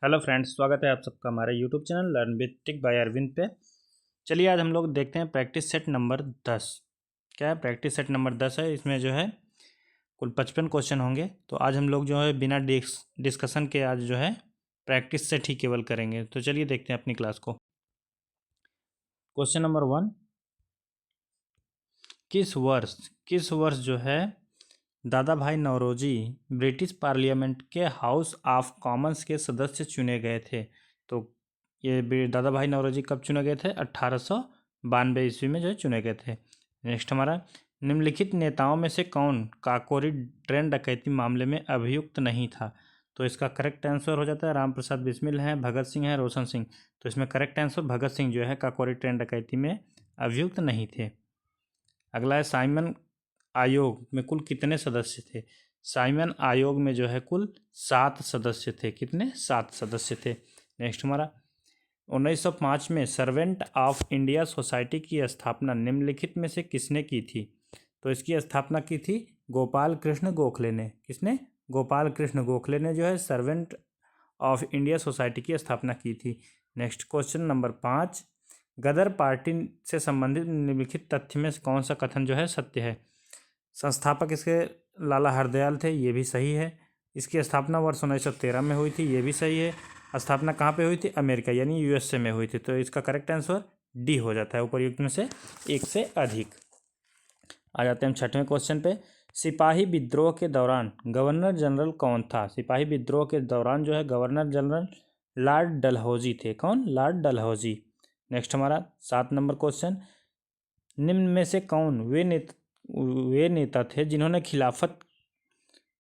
Hello friends, स्वागत है आप सबका हमारे YouTube channel learn with tick by Arvind पे। चलिए आज हम लोग देखते हैं प्रैक्टिस सेट नंबर 10। क्या है? प्रैक्टिस सेट नंबर 10 है। इसमें जो है कुल 55 क्वेश्चन होंगे। तो आज हम लोग जो है बिना डिस्कशन के आज जो है प्रैक्टिस सेट ही केवल करेंगे। तो चलिए देखते हैं अपनी क्लास को। क्वेश्चन नंबर 1, किस वर्ष जो है दादा भाई नौरोजी ब्रिटिश पार्लियामेंट के हाउस ऑफ कॉमन्स के सदस्य चुने गए थे? तो ये दादा भाई नौरोजी कब चुने गए थे? 1892 ईस्वी में जो है चुने गए थे। नेक्स्ट हमारा, निम्नलिखित नेताओं में से कौन काकोरी ट्रेन डकैती मामले में अभियुक्त नहीं था? तो इसका करेक्ट आंसर हो जाता है राम प्रसाद बिस्मिल हैं, भगत सिंह हैं, रोशन सिंह। तो इसमें करेक्ट आंसर भगत सिंह जो है काकोरी ट्रेन डकैती में अभियुक्त नहीं थे। अगला है, साइमन आयोग में कुल कितने सदस्य थे? साइमन आयोग में जो है कुल 7 सदस्य थे। कितने? 7 सदस्य थे। नेक्स्ट हमारा, 1905 में सर्वेंट ऑफ इंडिया सोसाइटी की स्थापना निम्नलिखित में से किसने की थी? तो इसकी स्थापना की थी गोपाल कृष्ण गोखले ने। किसने? गोपाल कृष्ण गोखले ने जो है सर्वेंट ऑफ इंडिया सोसाइटी की स्थापना की थी। नेक्स्ट क्वेश्चन नंबर 5, गदर पार्टी से संबंधित निम्नलिखित तथ्य में कौन सा कथन जो है सत्य है? संस्थापक इसके लाला हरदयाल थे, ये भी सही है। इसकी स्थापना वर्ष 1913 में हुई थी, ये भी सही है। स्थापना कहाँ पे हुई थी? अमेरिका यानी यूएसए में हुई थी। तो इसका करेक्ट आंसर डी हो जाता है, उपर्युक्त में से एक से अधिक। आ जाते हैं हम 6वें क्वेश्चन पे। सिपाही विद्रोह के दौरान गवर्नर जनरल कौन था? सिपाही विद्रोह के दौरान जो है गवर्नर जनरल लॉर्ड डलहौजी थे। कौन? लॉर्ड डलहौजी। नेक्स्ट हमारा 7 नंबर क्वेश्चन, निम्न में से कौन वे नेता थे जिन्होंने खिलाफत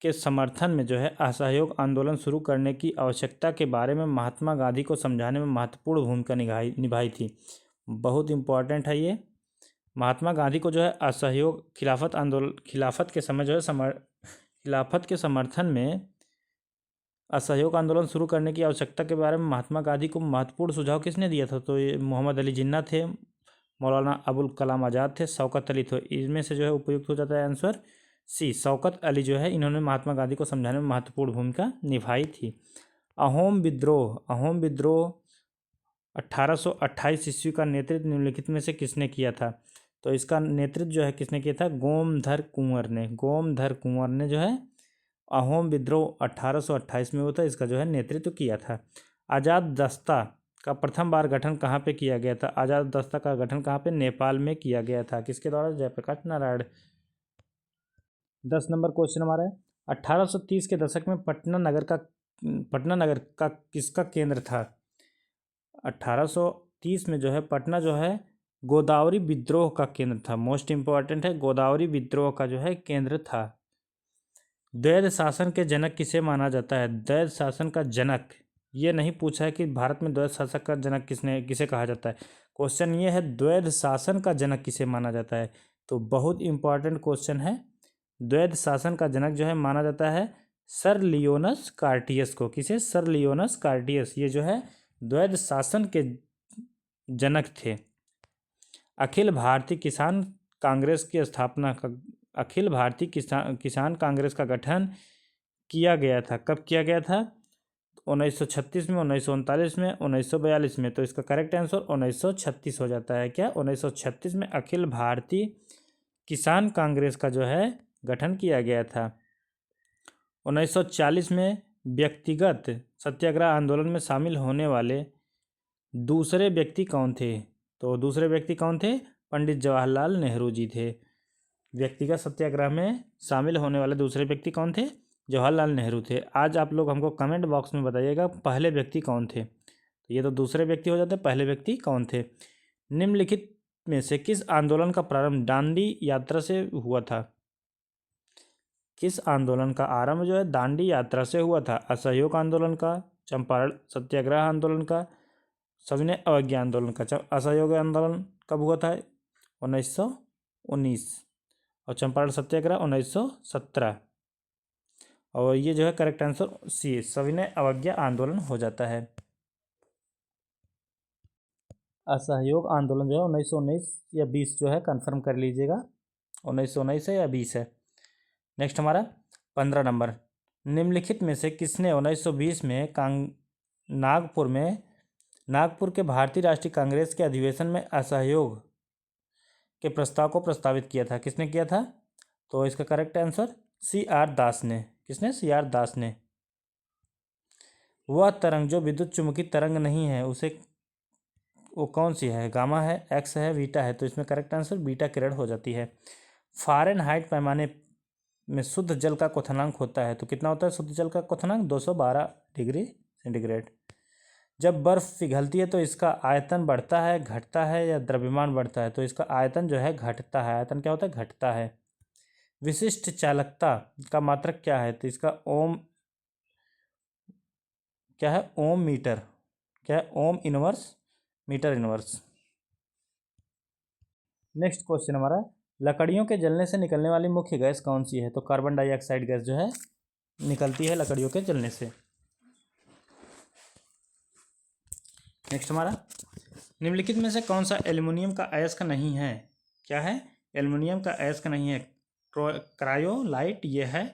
के समर्थन में जो है असहयोग आंदोलन शुरू करने की आवश्यकता के बारे में महात्मा गांधी को समझाने में महत्वपूर्ण भूमिका निभाई थी? बहुत इंपॉर्टेंट है ये। महात्मा गांधी को जो है असहयोग खिलाफत के समय जो है खिलाफत के समर्थन में असहयोग आंदोलन शुरू करने की आवश्यकता के बारे में महात्मा गांधी को महत्वपूर्ण सुझाव किसने दिया था? तो ये मोहम्मद अली जिन्ना थे, मौलाना अबुल कलाम आज़ाद थे, शौकत अली थे। इनमें से जो है उपयुक्त हो जाता है आंसर सी, शौकत अली जो है इन्होंने महात्मा गांधी को समझाने में महत्वपूर्ण भूमिका निभाई थी। अहोम विद्रोह 1828 ईस्वी का नेतृत्व निम्नलिखित में से किसने किया था? तो इसका नेतृत्व जो है किसने किया था? गोमधर कुंवर ने जो है अहोम विद्रोह 1828 में हुआ था, इसका जो है नेतृत्व किया था। आज़ाद दस्ता का प्रथम बार गठन कहाँ पे किया गया था? आज़ाद दस्ता का गठन कहाँ पे? नेपाल में किया गया था। किसके द्वारा? जयप्रकाश नारायण। 10 नंबर क्वेश्चन हमारा है, 1830 के दशक में पटना नगर का किसका केंद्र था? 1830 में जो है पटना जो है गोदावरी विद्रोह का केंद्र था। मोस्ट इंपॉर्टेंट है, गोदावरी विद्रोह का जो है केंद्र था। द्वैध शासन के जनक किसे माना जाता है? द्वैध शासन का जनक, ये नहीं पूछा है कि भारत में द्वैध शासक का जनक किसे कहा जाता है। क्वेश्चन ये है द्वैध शासन का जनक किसे माना जाता है। तो बहुत इंपॉर्टेंट क्वेश्चन है। द्वैध शासन का जनक जो है माना जाता है सर लियोनस कार्टियस को। किसे? सर लियोनस कार्टियस, ये जो है द्वैध शासन के जनक थे। अखिल भारतीय किसान कांग्रेस की स्थापना का अखिल भारतीय किसान कांग्रेस का गठन किया गया था। कब किया गया था? 1936 में, 1939 में, 1942 में। तो इसका करेक्ट आंसर 1936 हो जाता है। क्या? 1936 में अखिल भारतीय किसान कांग्रेस का जो है गठन किया गया था। 1940 में व्यक्तिगत सत्याग्रह आंदोलन में शामिल होने वाले दूसरे व्यक्ति कौन थे? तो दूसरे व्यक्ति कौन थे? पंडित जवाहरलाल नेहरू जी थे। व्यक्तिगत सत्याग्रह में शामिल होने वाले दूसरे व्यक्ति कौन थे? जवाहरलाल नेहरू थे। आज आप लोग हमको कमेंट बॉक्स में बताइएगा पहले व्यक्ति कौन थे। तो ये तो दूसरे व्यक्ति हो जाते, पहले व्यक्ति कौन थे? निम्नलिखित में से किस आंदोलन का प्रारंभ दांडी यात्रा से हुआ था? किस आंदोलन का आरंभ जो है दांडी यात्रा से हुआ था? असहयोग आंदोलन का, चंपारण सत्याग्रह आंदोलन का, सविनय अवज्ञा आंदोलन का। असहयोग आंदोलन कब हुआ था? 1919। और चंपारण सत्याग्रह 1917। और ये जो है करेक्ट आंसर सी, सविनय अवज्ञा आंदोलन हो जाता है। असहयोग आंदोलन जो है 1919 या 20 जो है कंफर्म कर लीजिएगा, 1919 है या 20 है। नेक्स्ट हमारा 15 नंबर, निम्नलिखित में से किसने 1920 में नागपुर के भारतीय राष्ट्रीय कांग्रेस के अधिवेशन में असहयोग के प्रस्ताव को प्रस्तावित किया था? किसने किया था? तो इसका करेक्ट आंसर C.R. दास ने। किसने? C.R. दास ने। वह तरंग जो विद्युत चुम्बकी तरंग नहीं है उसे वो कौन सी है? गामा है, एक्स है, बीटा है? तो इसमें करेक्ट आंसर बीटा किरण हो जाती है। फ़ारेनहाइट पैमाने में शुद्ध जल का क्वथनांक होता है तो कितना होता है शुद्ध जल का क्वथनांक? 212 डिग्री सेंटीग्रेड। जब बर्फ़ पिघलती है तो इसका आयतन बढ़ता है, घटता है या द्रव्यमान बढ़ता है? तो इसका आयतन जो है घटता है। आयतन क्या होता है? घटता है। विशिष्ट चालकता का मात्रक क्या है? तो इसका ओम क्या है? Ohm metre. क्या है? Ohm inverse, metre inverse. Next question हमारा, लकड़ियों के जलने से निकलने वाली मुख्य गैस कौन सी है? तो कार्बन डाइऑक्साइड गैस जो है निकलती है लकड़ियों के जलने से। नेक्स्ट हमारा, निम्नलिखित में से कौन सा एल्युमिनियम का अयस्क नहीं है? क्या है? एल्युमिनियम का अयस्क नहीं है। क्रायोलाइट ये है,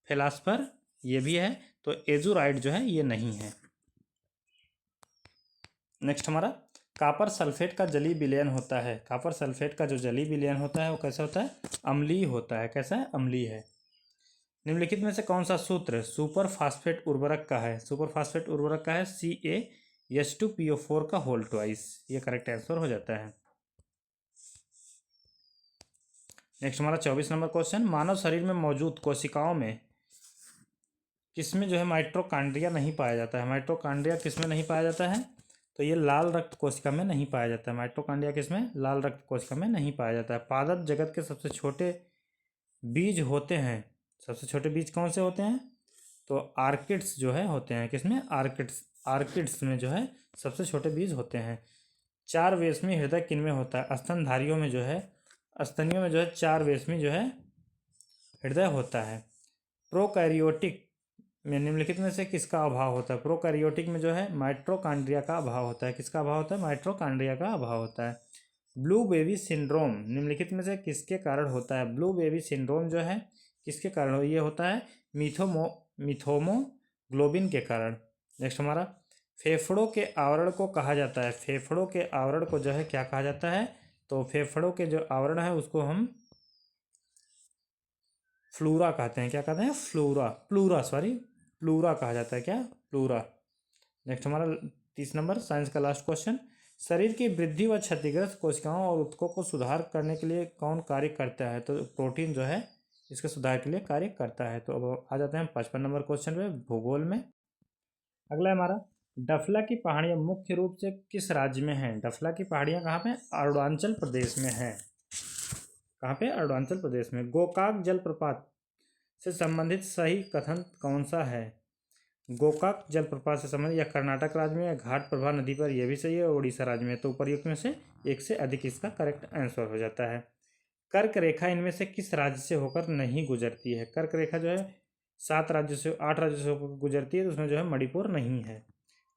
फेलास्पर ये भी है, तो एजुराइड जो है ये नहीं है। नेक्स्ट हमारा, कॉपर सल्फेट का जलीय विलयन होता है। कॉपर सल्फेट का जो जलीय विलयन होता है वो कैसा होता है? अम्लीय होता है। कैसा है? अम्लीय है। निम्नलिखित में से कौन सा सूत्र सुपर फास्फेट उर्वरक का है? सुपर फास्फेट उर्वरक का है CaH2PO4 का होल ट्वाइस। ये करेक्ट आंसर हो जाता है। नेक्स्ट हमारा 24 नंबर क्वेश्चन, मानव शरीर में मौजूद कोशिकाओं में किसमें जो है माइटोकॉन्ड्रिया नहीं पाया जाता है? माइटोकॉन्ड्रिया किसमें नहीं पाया जाता है? तो ये लाल रक्त कोशिका में नहीं पाया जाता है। माइटोकॉन्ड्रिया किसमें? लाल रक्त कोशिका में नहीं पाया जाता है। पादप जगत के सबसे छोटे बीज होते हैं। सबसे छोटे बीज कौन से होते हैं? तो आर्किड्स जो है होते हैं। किसमें? आर्किड्स में जो है सबसे छोटे बीज होते हैं। 4 वेशमी हृदय किनमें होता है? स्तनधारियों में जो है, स्तनियों में जो है 4 वेशमी जो है हृदय होता है। प्रोकैरियोटिक में निम्नलिखित में से किसका अभाव होता है? प्रोकैरियोटिक में जो है माइटोकॉन्ड्रिया का अभाव होता है। किसका अभाव होता है? माइटोकॉन्ड्रिया का अभाव होता है। ब्लू बेबी सिंड्रोम निम्नलिखित में से किसके कारण होता है? ब्लू बेबी सिंड्रोम जो है किसके कारण ये होता है? मिथोमोग्लोबिन के कारण। नेक्स्ट हमारा, फेफड़ों के आवरण को कहा जाता है। फेफड़ों के आवरण को जो है क्या कहा जाता है? तो फेफड़ों के जो आवरण है उसको हम फ्लूरा कहते हैं। क्या कहते हैं? प्लूरा कहा जाता है। क्या? प्लूरा। नेक्स्ट हमारा 30 नंबर साइंस का लास्ट क्वेश्चन, शरीर की वृद्धि व क्षतिग्रस्त कोशिकाओं और ऊतकों को सुधार करने के लिए कौन कार्य करता है? तो प्रोटीन जो है इसके सुधार के लिए कार्य करता है। तो अब आ जाते हैं 55 नंबर क्वेश्चन पे, भूगोल में। अगला हमारा, डफला की पहाड़ियाँ मुख्य रूप से किस राज्य में हैं? डफला की पहाड़ियाँ कहाँ पे? अरुणाचल प्रदेश में है। कहाँ पे? अरुणाचल प्रदेश में। गोकाक जलप्रपात से संबंधित सही कथन कौन सा है? गोकाक जलप्रपात से संबंधित या कर्नाटक राज्य में या घाट प्रभा नदी पर, यह भी सही है, उड़ीसा राज्य में। तो उपर्युक्त में से एक से अधिक इसका करेक्ट आंसर हो जाता है। कर्क रेखा इनमें से किस राज्य से होकर नहीं गुजरती है? कर्क रेखा जो है 8 राज्यों से होकर गुजरती है, तो उसमें जो है मणिपुर नहीं है।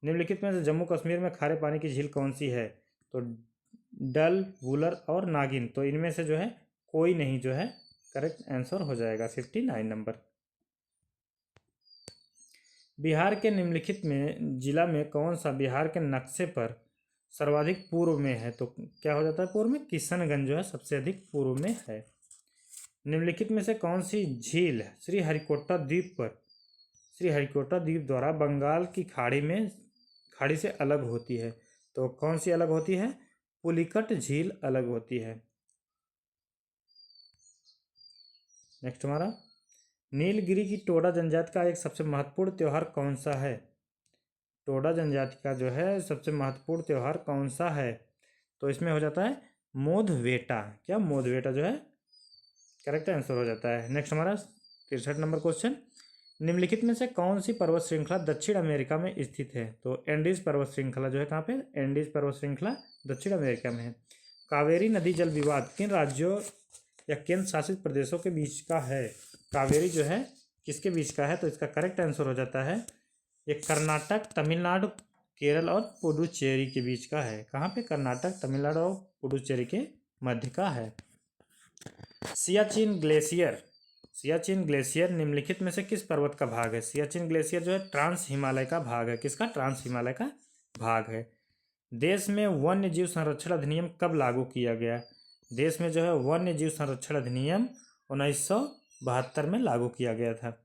निम्नलिखित में से जम्मू कश्मीर में खारे पानी की झील कौन सी है? तो डल, वुलर और नागिन। तो इनमें से जो है कोई नहीं जो है करेक्ट आंसर हो जाएगा। 59 नंबर, बिहार के निम्नलिखित में जिला में कौन सा बिहार के नक्शे पर सर्वाधिक पूर्व में है? तो क्या हो जाता है पूर्व में? किशनगंज जो है सबसे अधिक पूर्व में है। निम्नलिखित में से कौन सी झील श्रीहरिकोटा द्वीप द्वारा बंगाल की खाड़ी से अलग होती है? तो कौन सी अलग होती है? पुलिकट झील अलग होती है। नेक्स्ट हमारा, नीलगिरी की टोडा जनजाति का एक सबसे महत्वपूर्ण त्यौहार कौन सा है? टोडा जनजाति का जो है सबसे महत्वपूर्ण त्यौहार कौन सा है? तो इसमें हो जाता है मोदवेटा। क्या? मोदवेटा जो है करेक्ट आंसर हो जाता है। नेक्स्ट हमारा 63 नंबर क्वेश्चन, निम्नलिखित में से कौन सी पर्वत श्रृंखला दक्षिण अमेरिका में स्थित है? तो एंडीज पर्वत श्रृंखला जो है कहाँ पे? एंडीज पर्वत श्रृंखला दक्षिण अमेरिका में है। कावेरी नदी जल विवाद किन राज्यों या केंद्र शासित प्रदेशों के बीच का है? कावेरी जो है किसके बीच का है? तो इसका करेक्ट आंसर हो जाता है ये कर्नाटक, तमिलनाडु, केरल और पुडुचेरी के बीच का है। कहाँ पे? कर्नाटक, तमिलनाडु और पुडुचेरी के मध्य का है। सियाचिन ग्लेशियर निम्नलिखित में से किस पर्वत का भाग है? सियाचिन ग्लेशियर जो है ट्रांस हिमालय का भाग है। किसका? ट्रांस हिमालय का भाग है। देश में वन्य जीव संरक्षण अधिनियम कब लागू किया गया? देश में जो है वन्य जीव संरक्षण अधिनियम 1972 में लागू किया गया था।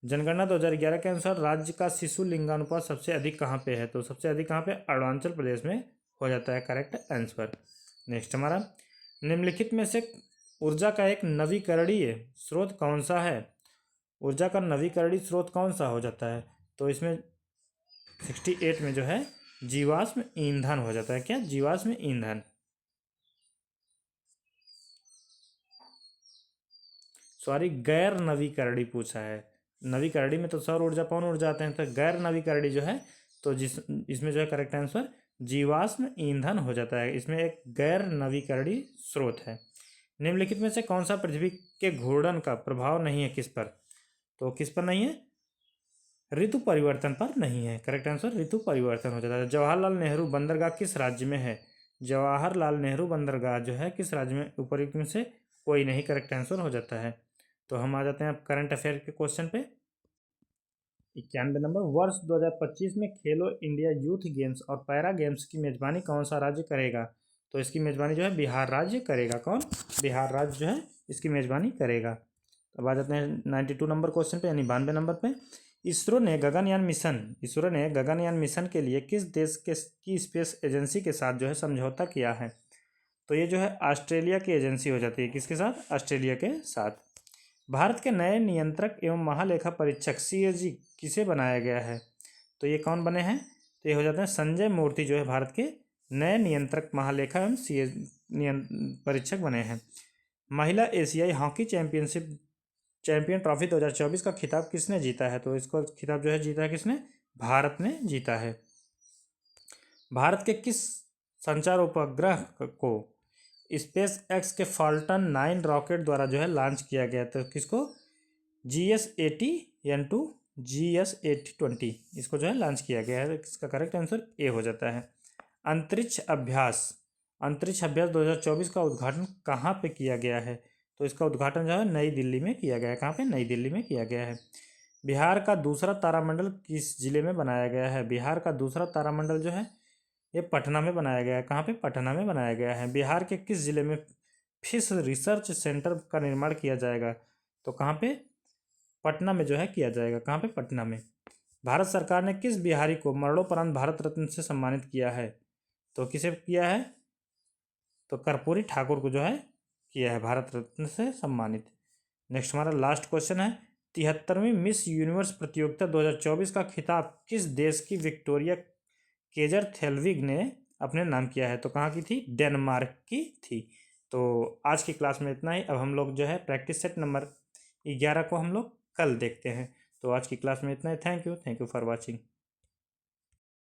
जनगणना 2011 के अनुसार राज्य का शिशु लिंगानुपात सबसे अधिक कहाँ पे है? तो सबसे अधिक कहाँ पे? अरुणाचल प्रदेश में हो जाता है करेक्ट आंसर। नेक्स्ट हमारा, निम्नलिखित में से ऊर्जा का एक नवीकरणीय स्रोत कौन सा है? ऊर्जा का नवीकरणीय स्रोत कौन सा हो जाता है? तो इसमें 68 में जो है जीवाश्म ईंधन हो जाता है। क्या? जीवाश्म ईंधन। सॉरी, गैर नवीकरणीय पूछा है। नवीकरणीय में तो सौर ऊर्जा पवन ऊर्जा आते हैं, तो गैर नवीकरणीय जो है तो इसमें जो है करेक्ट आंसर जीवाश्म ईंधन हो जाता है। इसमें एक गैर नवीकरणीय स्रोत है। निम्नलिखित में से कौन सा पृथ्वी के घूर्णन का प्रभाव नहीं है? किस पर? तो किस पर नहीं है? ऋतु परिवर्तन पर नहीं है। करेक्ट आंसर ऋतु परिवर्तन हो जाता है। जवाहरलाल नेहरू बंदरगाह किस राज्य में है? जवाहरलाल नेहरू बंदरगाह जो है किस राज्य में? उपरोक्त में से कोई नहीं, करेक्ट आंसर हो जाता है। तो हम आ जाते हैं अब करंट अफेयर के क्वेश्चन पे। 91 नंबर, वर्ष 2025 में खेलो इंडिया यूथ गेम्स और पैरा गेम्स की मेजबानी कौन सा राज्य करेगा? तो इसकी मेजबानी जो है बिहार राज्य करेगा। कौन? बिहार राज्य जो है इसकी मेजबानी करेगा। अब आ जाते हैं 92 नंबर क्वेश्चन पे, यानी 92 नंबर पे। इसरो ने गगनयान मिशन के लिए किस देश की स्पेस एजेंसी के साथ जो है समझौता किया है? तो ये जो है ऑस्ट्रेलिया की एजेंसी हो जाती है। किसके साथ? ऑस्ट्रेलिया के साथ। भारत के नए नियंत्रक एवं महालेखा परीक्षक CAG किसे बनाया गया है? तो ये कौन बने हैं? तो ये हो जाते हैं संजय मूर्ति जो है भारत के नए नियंत्रक महालेखा एवं परीक्षक बने हैं। महिला एशियाई हॉकी चैंपियन ट्रॉफी 2024 का खिताब किसने जीता है? तो इसको खिताब जो है जीता है किसने? भारत ने जीता है। भारत के किस संचार उपग्रह को स्पेस एक्स के फाल्कन 9 रॉकेट द्वारा जो है लॉन्च किया गया? तो किसको? GS80N2 GS8020 इसको जो है लॉन्च किया गया है। इसका करेक्ट आंसर ए हो जाता है। अंतरिक्ष अभ्यास 2024 का उद्घाटन कहाँ पे किया गया है? तो इसका उद्घाटन जो है नई दिल्ली में किया गया है। कहाँ पे? नई दिल्ली में किया गया है। बिहार का दूसरा तारामंडल किस जिले में बनाया गया है? बिहार का दूसरा तारामंडल जो है ये पटना में बनाया गया है। कहाँ पे? पटना में बनाया गया है। बिहार के किस जिले में फिश रिसर्च सेंटर का निर्माण किया जाएगा? तो कहाँ पे? पटना में जो है किया जाएगा। कहाँ पे? पटना में। भारत सरकार ने किस बिहारी को मरणोपरांत भारत रत्न से सम्मानित किया है? तो किसे किया है? तो कर्पूरी ठाकुर को जो है किया है भारत रत्न से सम्मानित। नेक्स्ट हमारा लास्ट क्वेश्चन है, 73वीं मिस यूनिवर्स प्रतियोगिता 2024 का खिताब किस देश की विक्टोरिया केजर थेल्विग ने अपने नाम किया है? तो कहाँ की थी? डेनमार्क की थी। तो आज की क्लास में इतना ही। अब हम लोग जो है प्रैक्टिस सेट नंबर 11 को हम लोग कल देखते हैं। तो आज की क्लास में इतना ही। Thank you for watching.